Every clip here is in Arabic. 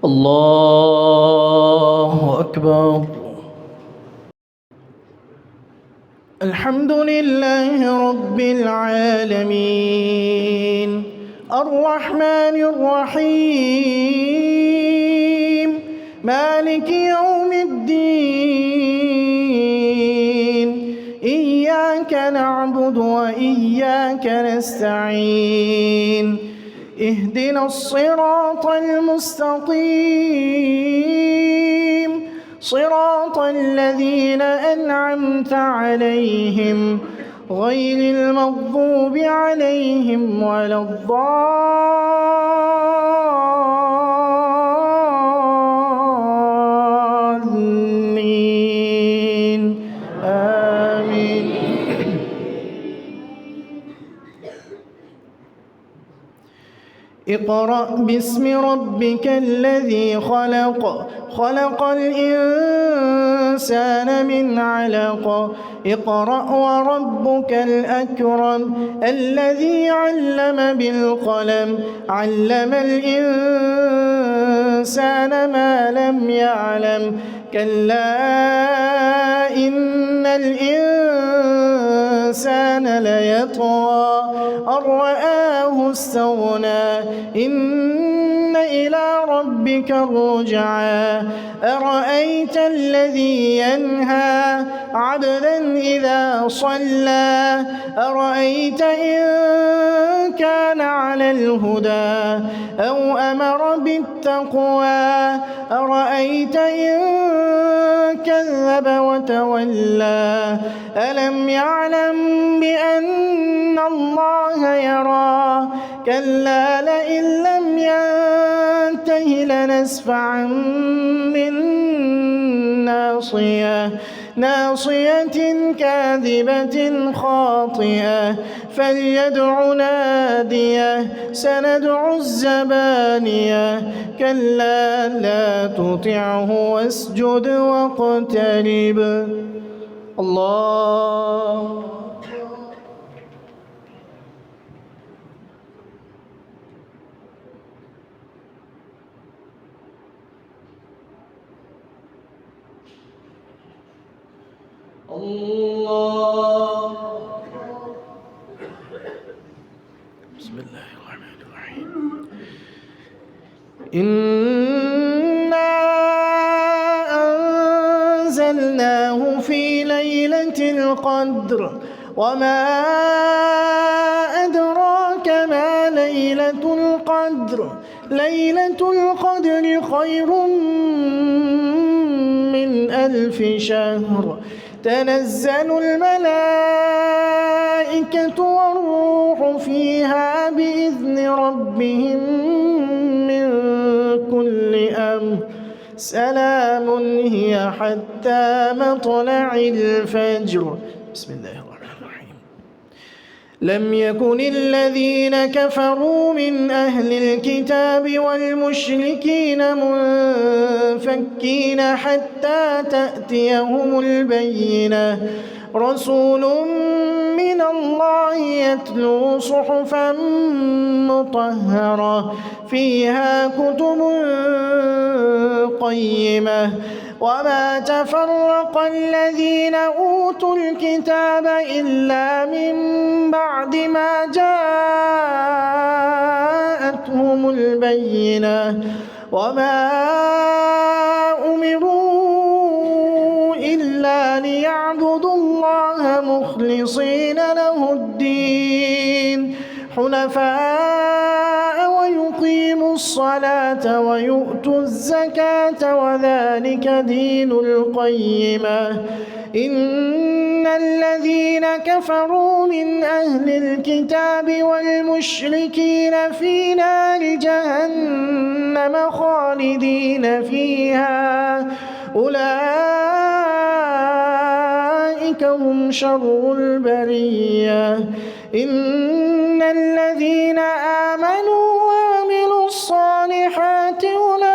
الله أكبر. الحمد لله رب العالمين الرحمن الرحيم مالك يوم الدين إياك نعبد وإياك نستعين اهدنا الصراط المستقيم صراط الذين أنعمت عليهم غير المغضوب عليهم ولا الضالين آمين. اقرأ باسم ربك الذي خلق خلق الإنسان من علق اقرأ وربك الأكرم الذي علم بالقلم علم الإنسان ما لم يعلم كلا إن الإنسان ليطغى أن رآه استغنى إن إلى ربك الرجعى أرأيت الذي ينهى عبدا إذا صلى أرأيت إن كان على الهدى أو أمر بالتقوى أرأيت إن كذب وتولى ألم يعلم بأن الله يرى كلا لئن لم ينته لنسفعا ناصية كاذبة خاطئة فليدع ناديه سندع الزبانية كلا لا تطعه واسجد واقترب. الله الله. بسم الله الرحمن الرحيم. إنا أنزلناه في ليلة القدر وما أدراك ما ليلة القدر ليلة القدر خير من 1000 شهر تنزل الملائكة والروح فيها بإذن ربهم من كل أمر سلام هي حتى مطلع الفجر. بسم الله الرحمن الرحيم. لم يكن الذين كفروا من أهل الكتاب والمشركين منفكين حتى تأتيهم البينة رسول من الله يتلو صحفا مطهرة فيها كتب قيمة وما تفرق الذين أوتوا الكتاب إلا من بعد ما جاءتهم البينة وما أمروا إلا ليعبدوا الله مخلصين له الدين حنفاء ويقيموا الصلاة ويؤتوا الزكاة وذلك دين القيمة إن الذين كفروا من أهل الكتاب والمشركين في نار جهنم خالدين فيها أولئك هم شر البرية إن الذين آمنوا وعملوا الصالحات أولئك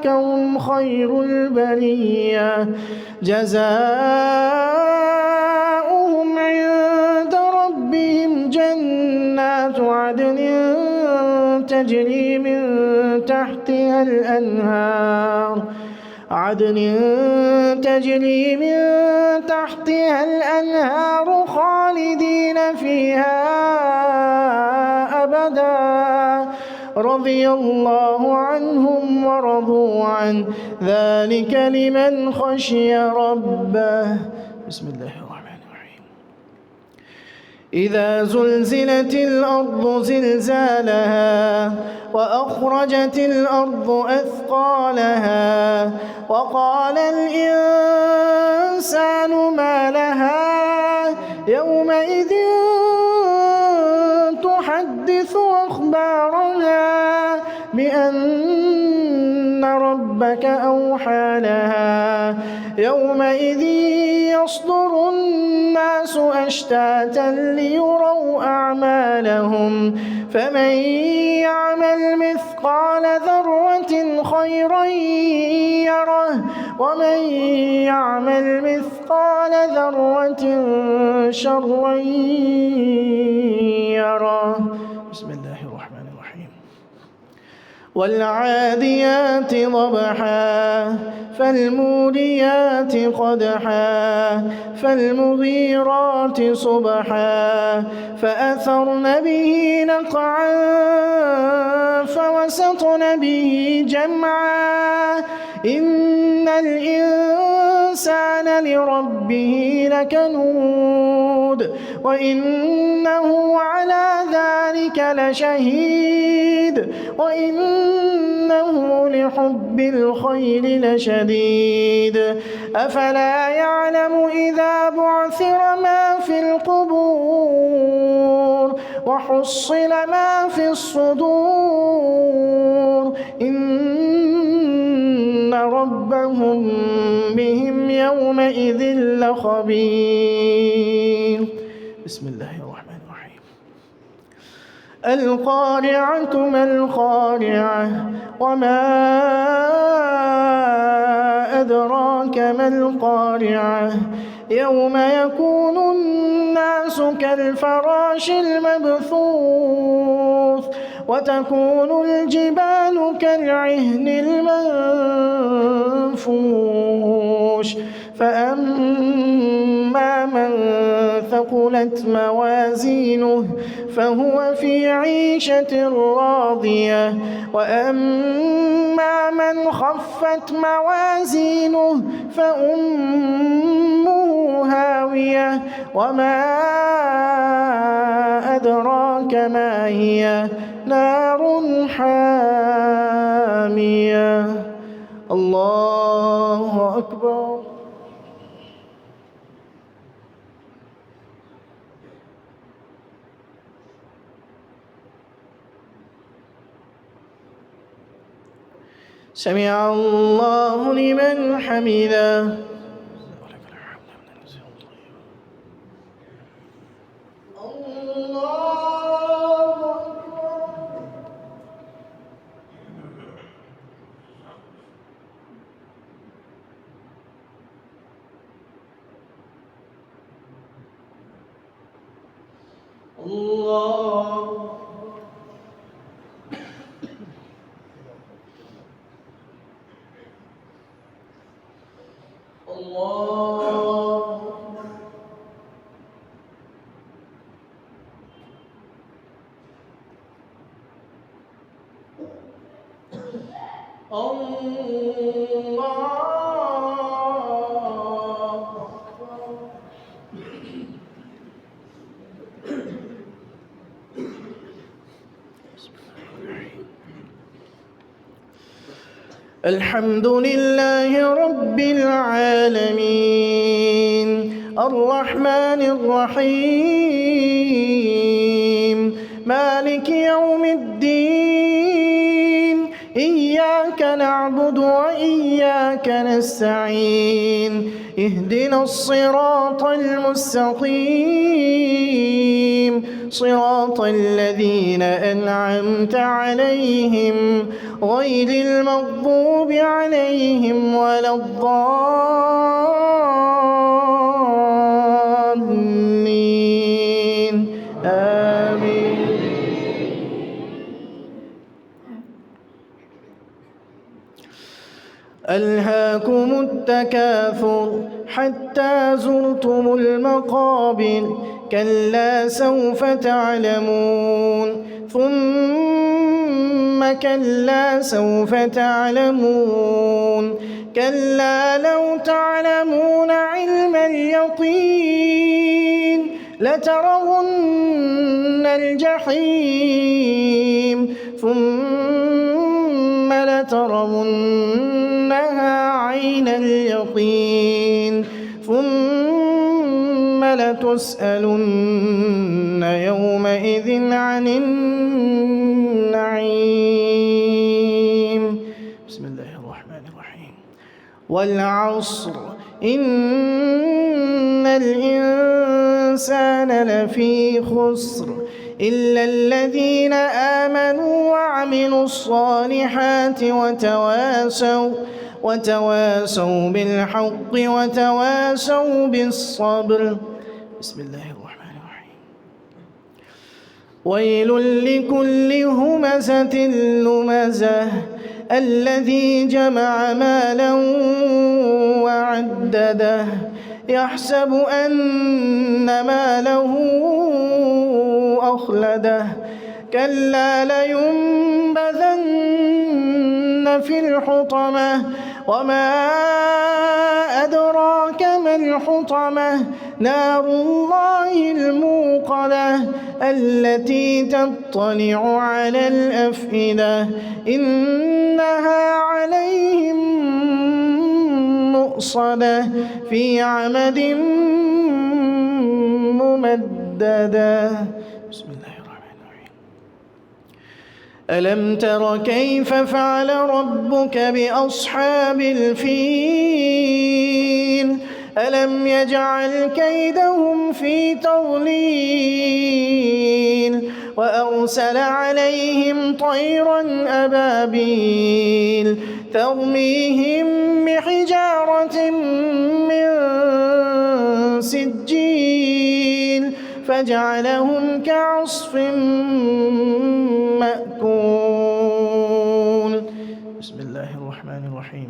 هم خير البرية جزاؤهم عند ربهم جنات عدن تجري من تحتها الأنهار خالدين فيها أبدا رضي الله عنهم ورضوا عنه ذلك لمن خشي ربه. بسم الله الرحمن الرحيم. إذا زلزلت الأرض زلزالها وأخرجت الأرض أثقالها وقال الإنسان ما لها يومئذ تحدث أخبارها بأن ربك أوحى لها يومئذ يصدر الناس أشتاتا ليروا أعمالهم فمن يعمل مثقال ذرة خيرا يره ومن يعمل مثقال ذرة شرا يره. بسم الله الرحمن الرحيم. والعاديات ضبحا فالموريات قدحا فالمغيرات صبحا فأثرن به نقعا فوسطن به جمعا إن الإنسان لربه لكنود وإنه على ذلك لشهيد وإنه لحب الخير لشديد أفلا يعلم إذا بعثر ما في القبور وحصل ما في الصدور إن ربهم بهم يومئذ لخبير. بسم الله الرحمن الرحيم. القارعة ما القارعة وما أدراك ما القارعة يوم يكون الناس كالفراش المبثوث وتكون الجبال كالعهن المنفوش فأما من ثقلت موازينه فهو في عيشة راضية وأما من خفت موازينه فأمه هاوية وما أدراك ما هي نار حامية. الله أكبر. سمع الله لمن حمده. الله الله الحمد لله رب العالمين الرحمن الرحيم مالك يوم الدين إياك نعبد وإياك نستعين اهدنا الصراط المستقيم صراط الذين أنعمت عليهم غير المغضوب عليهم ولا الضالين آمين. ألهاكم التكاثر حتى زرتم المقابر كلا سوف تعلمون ثم كلا سوف تعلمون كلا لو تعلمون علم اليقين لترون الجحيم ثم لترونها عين اليقين ثم لتسألن يومئذ عن النعيم. بسم الله الرحمن الرحيم. والعصر إن الإنسان لفي خسر إلا الذين آمنوا وعملوا الصالحات وتواصوا بالحق وتواصوا بالصبر. بسم الله الرحمن الرحيم. ويل لكل همزة لمزة الذي جمع مالا وعدده يحسب أن ماله أخلده كلا لينبذن في الحطمة وما أدراك ما الحطمة نار الله الموقدة التي تطلع على الأفئدة إنها عليهم مؤصدة في عمد ممددة. بسم الله الرحمن الرحيم. ألم تر كيف فعل ربك بأصحاب الفيل ألم يجعل كيدهم في تضليل وأرسل عليهم طيرا أبابيل ترميهم بحجارة من سجيل فجعلهم كعصف مأكول. بسم الله الرحمن الرحيم.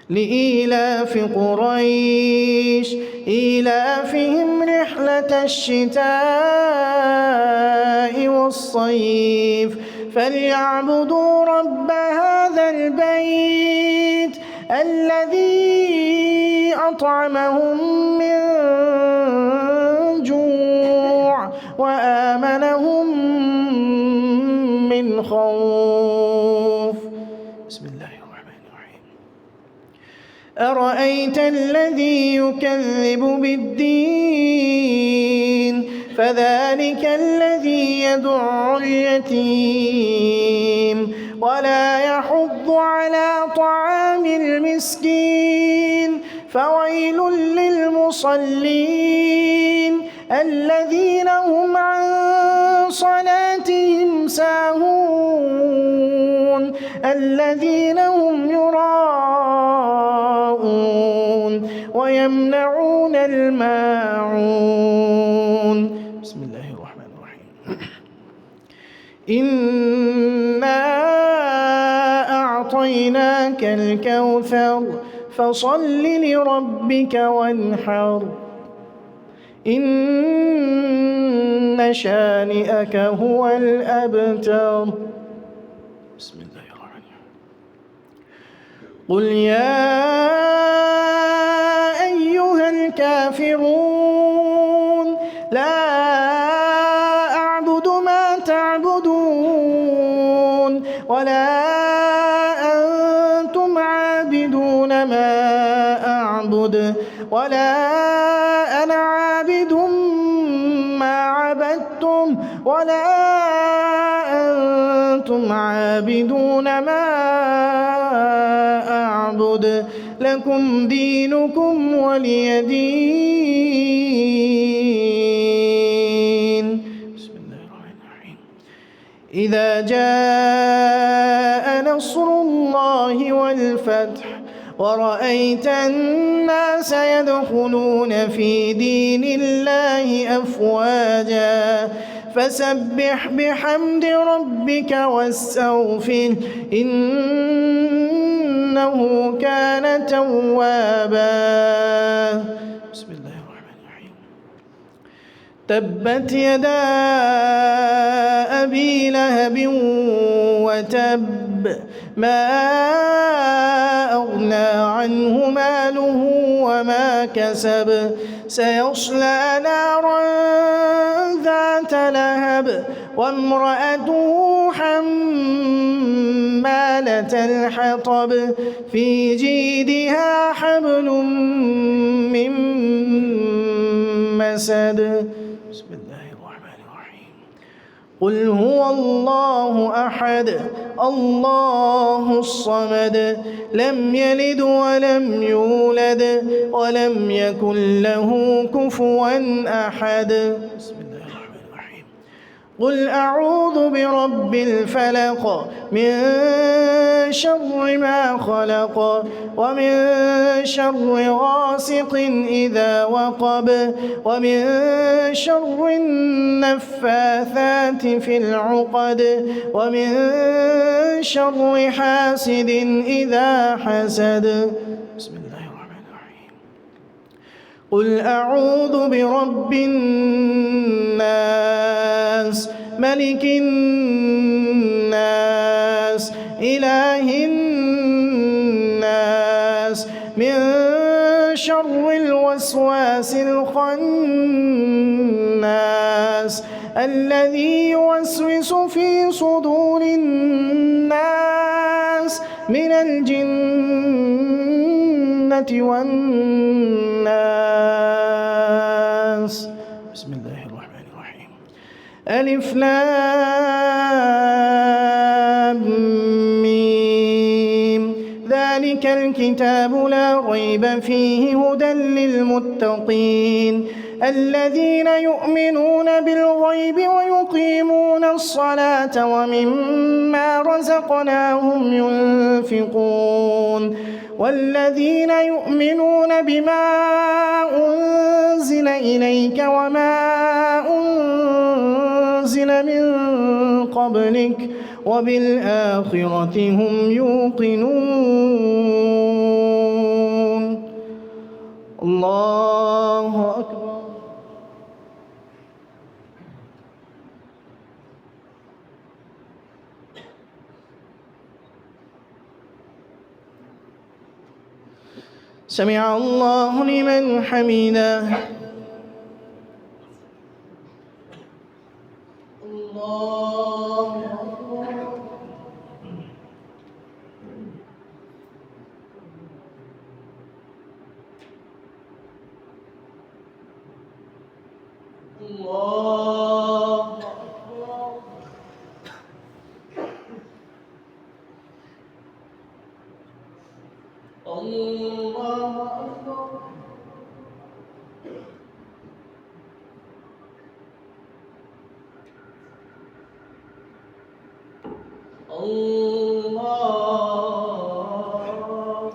لإيلاف قريش إيلافهم رحلة الشتاء والصيف فليعبدوا رب هذا البيت الذي أطعمهم من جوع وآمنهم من خوف. بسم الله الرحمن الرحيم. أرأيت الذي يكذب بالدين فذلك الذي يدع اليتيم ولا يحض على طعام المسكين فويل للمصلين الذين هم عن صلاتهم ساهون الذين هم يراءون ويمنعون الماعون. بسم الله الرحمن الرحيم. إنا أعطيناك الكوثر فصل لربك وانحر إن شانئك هو الأبتر. بسم الله الرحمن الرحيم. قل يا أيها الكافرون لا أعبد ما تعبدون ولا أنتم عابدون ما أعبد ولا أنا عابد ما عبدتم ولا أنتم عابدون ما أعبد لكم دينكم ولي دين. بسم الله الرحمن الرحيم. إذا جاء نصر الله والفتح ورأيت الناس يدخلون في دين الله أفواجا فسبح بحمد ربك واستغفره إنه إنه كان توابا. بسم الله الرحمن الرحيم. تبت يدا أبي لهب وتب ما أغنى عنه ماله وما كسب سيصلى نارا ذات لهب وامرأته حمالة الحطب في جيدها حبل من مسد. بسم الله الرحمن الرحيم. قل هو الله أحد الله الصمد لم يلد ولم يولد ولم يكن له كفوا أحد. بسم الله الرحمن الرحيم. قل أعوذ برب الفلق من شر ما خلق ومن شر غاسق إذا وقب ومن شر النفاثات في العقد ومن شر حاسد إذا حسد. بسم الله الرحمن الرحيم. قل أعوذ برب الناس ملك الناس إله الناس من شر الوسواس الخناس الذي يوسوس في صدور الناس من الجنة والناس. بسم الله الرحمن الرحيم. ألف لام ميم ذلك الكتاب لا ريب فيه هدى للمتقين الذين يؤمنون بالغيب ويقيمون الصلاة ومما رزقناهم ينفقون والذين يؤمنون بما أنزل إليك وما أنزل من قبلك وبالآخرة هم يوقنون. الله أكبر. سمع الله لمن حمده. الله أكبر. الله أكبر. الله أكبر.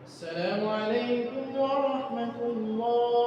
السلام عليكم ورحمة الله.